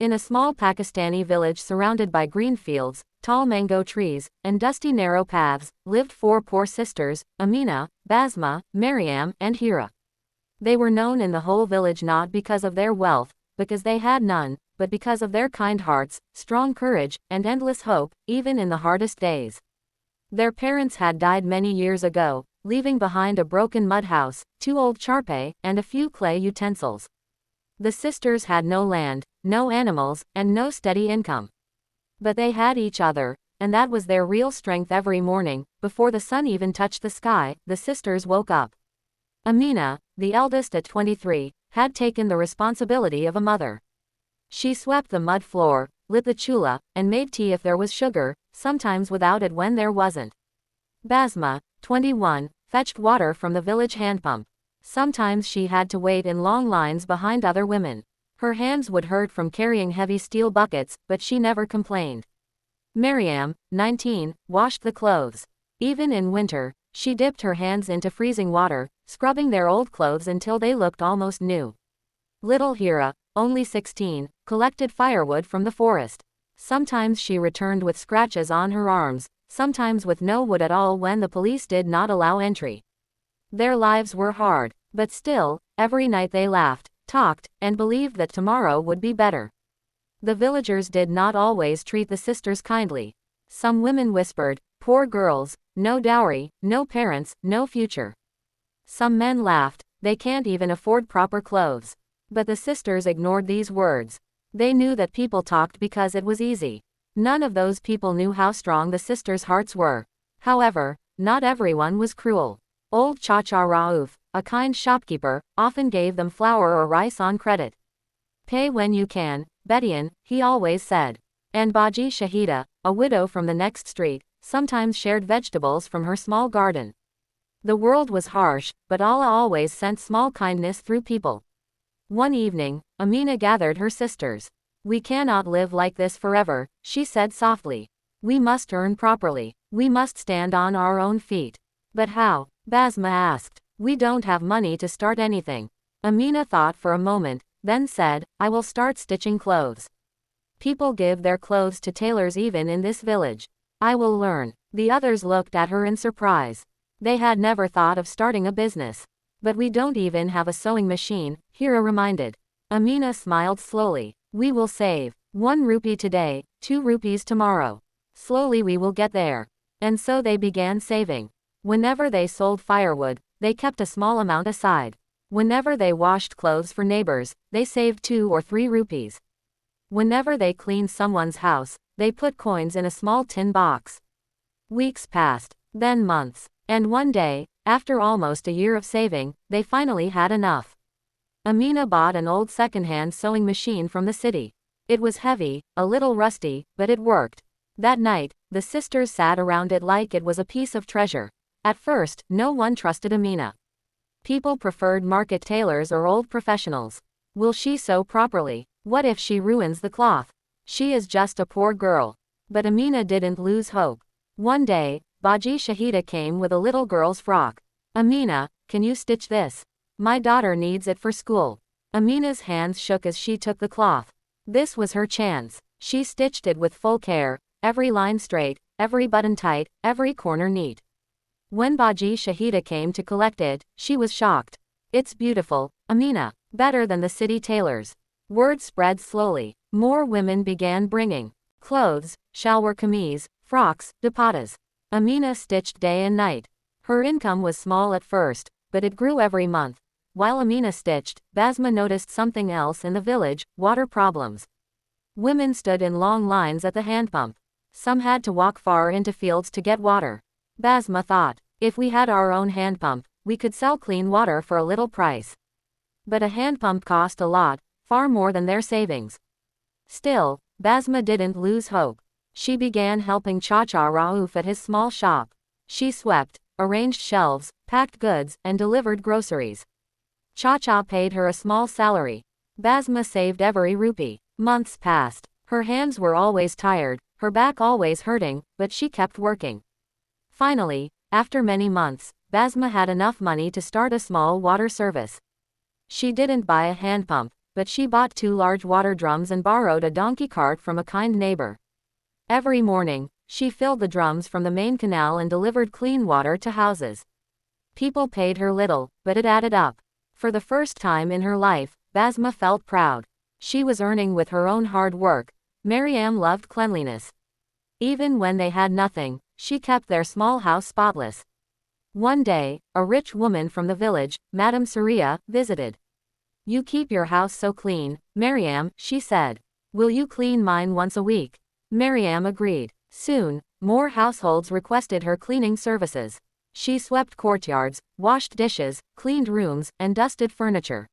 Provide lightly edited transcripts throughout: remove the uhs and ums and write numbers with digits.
In a small Pakistani village surrounded by green fields, tall mango trees, and dusty narrow paths, lived four poor sisters, Amina, Basma, Maryam, and Hira. They were known in the whole village not because of their wealth, because they had none, but because of their kind hearts, strong courage, and endless hope, even in the hardest days. Their parents had died many years ago, leaving behind a broken mud house, 2 old charpais, and a few clay utensils. The sisters had no land, no animals, and no steady income. But they had each other, and that was their real strength. Every morning, before the sun even touched the sky, the sisters woke up. Amina, the eldest at 23, had taken the responsibility of a mother. She swept the mud floor, lit the chula, and made tea if there was sugar, sometimes without it when there wasn't. Basma, 21, fetched water from the village handpump. Sometimes she had to wait in long lines behind other women. Her hands would hurt from carrying heavy steel buckets, but she never complained. Maryam, 19, washed the clothes. Even in winter, she dipped her hands into freezing water, scrubbing their old clothes until they looked almost new. Little Hira, only 16, collected firewood from the forest. Sometimes she returned with scratches on her arms, sometimes with no wood at all when the police did not allow entry. Their lives were hard, but still, every night they laughed, talked, and believed that tomorrow would be better. The villagers did not always treat the sisters kindly. Some women whispered, "Poor girls, no dowry, no parents, no future." Some men laughed, "They can't even afford proper clothes." But the sisters ignored these words. They knew that people talked because it was easy. None of those people knew how strong the sisters' hearts were. However, not everyone was cruel. Old Chacha Rauf, a kind shopkeeper, often gave them flour or rice on credit. "Pay when you can, Bedian," he always said. And Baji Shahida, a widow from the next street, sometimes shared vegetables from her small garden. The world was harsh, but Allah always sent small kindness through people. One evening, Amina gathered her sisters. "We cannot live like this forever," she said softly. "We must earn properly. We must stand on our own feet." "But how?" Basma asked. "We don't have money to start anything." Amina thought for a moment, then said, "I will start stitching clothes. People give their clothes to tailors even in this village. I will learn." The others looked at her in surprise. They had never thought of starting a business. "But we don't even have a sewing machine," Hira reminded. Amina smiled slowly. "We will save 1 rupee today, 2 rupees tomorrow. Slowly we will get there." And so they began saving. Whenever they sold firewood, they kept a small amount aside. Whenever they washed clothes for neighbors, they saved 2 or 3 rupees. Whenever they cleaned someone's house, they put coins in a small tin box. Weeks passed, then months, and one day, after almost a year of saving, they finally had enough. Amina bought an old second-hand sewing machine from the city. It was heavy, a little rusty, but it worked. That night, the sisters sat around it like it was a piece of treasure. At first, no one trusted Amina. People preferred market tailors or old professionals. Will she sew properly? What if she ruins the cloth? She is just a poor girl. But Amina didn't lose hope. One day, Baji Shahida came with a little girl's frock. "Amina, can you stitch this? My daughter needs it for school." Amina's hands shook as she took the cloth. This was her chance. She stitched it with full care, every line straight, every button tight, every corner neat. When Baji Shahida came to collect it, she was shocked. "It's beautiful, Amina. Better than the city tailors." Word spread slowly. More women began bringing clothes, shalwar kameez, frocks, dupattas. Amina stitched day and night. Her income was small at first, but it grew every month. While Amina stitched, Basma noticed something else in the village: water problems. Women stood in long lines at the handpump. Some had to walk far into fields to get water. Basma thought, if we had our own handpump, we could sell clean water for a little price. But a handpump cost a lot, far more than their savings. Still, Basma didn't lose hope. She began helping Chacha Rauf at his small shop. She swept, arranged shelves, packed goods, and delivered groceries. Chacha paid her a small salary. Basma saved every rupee. Months passed. Her hands were always tired, her back always hurting, but she kept working. Finally, after many months, Basma had enough money to start a small water service. She didn't buy a hand pump, but she bought 2 large water drums and borrowed a donkey cart from a kind neighbor. Every morning, she filled the drums from the main canal and delivered clean water to houses. People paid her little, but it added up. For the first time in her life, Basma felt proud. She was earning with her own hard work. Maryam loved cleanliness. Even when they had nothing, she kept their small house spotless. One day, a rich woman from the village, Madame Saria, visited. "You keep your house so clean, Maryam," she said. "Will you clean mine once a week?" Maryam agreed. Soon, more households requested her cleaning services. She swept courtyards, washed dishes, cleaned rooms, and dusted furniture.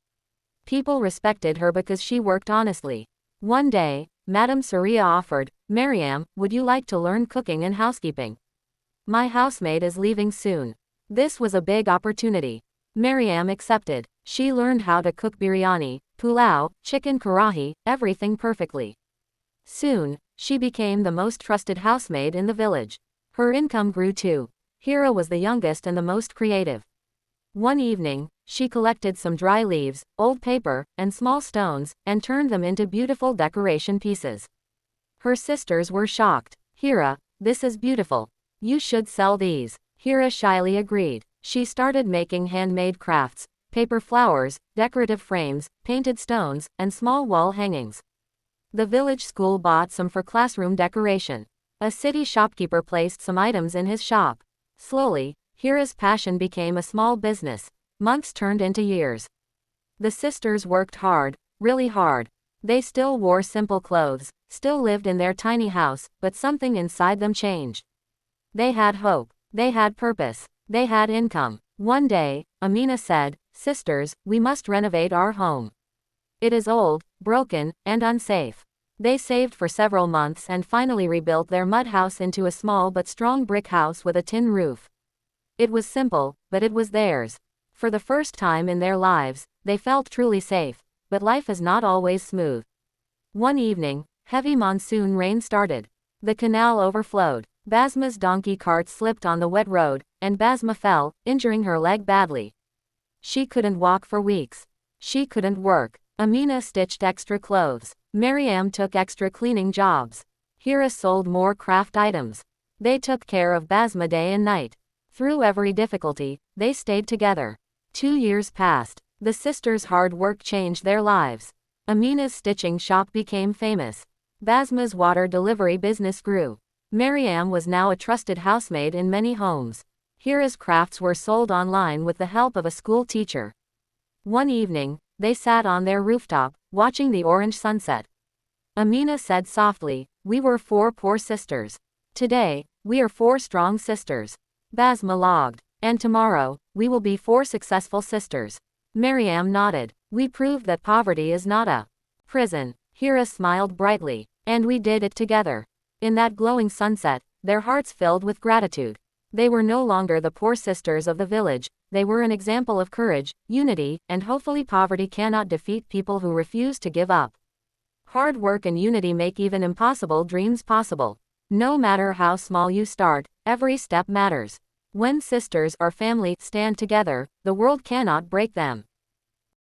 People respected her because she worked honestly. One day, Madame Saria offered, "Maryam, would you like to learn cooking and housekeeping? My housemaid is leaving soon." This was a big opportunity. Maryam accepted. She learned how to cook biryani, pulao, chicken karahi, everything perfectly. Soon, she became the most trusted housemaid in the village. Her income grew too. Hira was the youngest and the most creative. One evening, she collected some dry leaves, old paper, and small stones, and turned them into beautiful decoration pieces. Her sisters were shocked. "Hira, this is beautiful. You should sell these." Hira shyly agreed. She started making handmade crafts, paper flowers, decorative frames, painted stones, and small wall hangings. The village school bought some for classroom decoration. A city shopkeeper placed some items in his shop. Slowly, Hira's passion became a small business. Months turned into years. The sisters worked hard, really hard. They still wore simple clothes, still lived in their tiny house, but something inside them changed. They had hope. They had purpose. They had income. One day, Amina said, "Sisters, we must renovate our home. It is old, broken, and unsafe." They saved for several months and finally rebuilt their mud house into a small but strong brick house with a tin roof. It was simple, but it was theirs. For the first time in their lives, they felt truly safe, but life is not always smooth. One evening, heavy monsoon rain started. The canal overflowed. Basma's donkey cart slipped on the wet road, and Basma fell, injuring her leg badly. She couldn't walk for weeks. She couldn't work. Amina stitched extra clothes. Maryam took extra cleaning jobs. Hira sold more craft items. They took care of Basma day and night. Through every difficulty, they stayed together. 2 years passed. The sisters' hard work changed their lives. Amina's stitching shop became famous. Basma's water delivery business grew. Maryam was now a trusted housemaid in many homes. Hira's crafts were sold online with the help of a school teacher. One evening, they sat on their rooftop, watching the orange sunset. Amina said softly, "We were 4 poor sisters. Today, we are 4 strong sisters." Basma logged. "And tomorrow, we will be 4 successful sisters." Maryam nodded. "We proved that poverty is not a prison." Hira smiled brightly. "And we did it together." In that glowing sunset, their hearts filled with gratitude. They were no longer the poor sisters of the village, they were an example of courage, unity, and hopefully poverty cannot defeat people who refuse to give up. Hard work and unity make even impossible dreams possible. No matter how small you start, every step matters. When sisters or family stand together, the world cannot break them.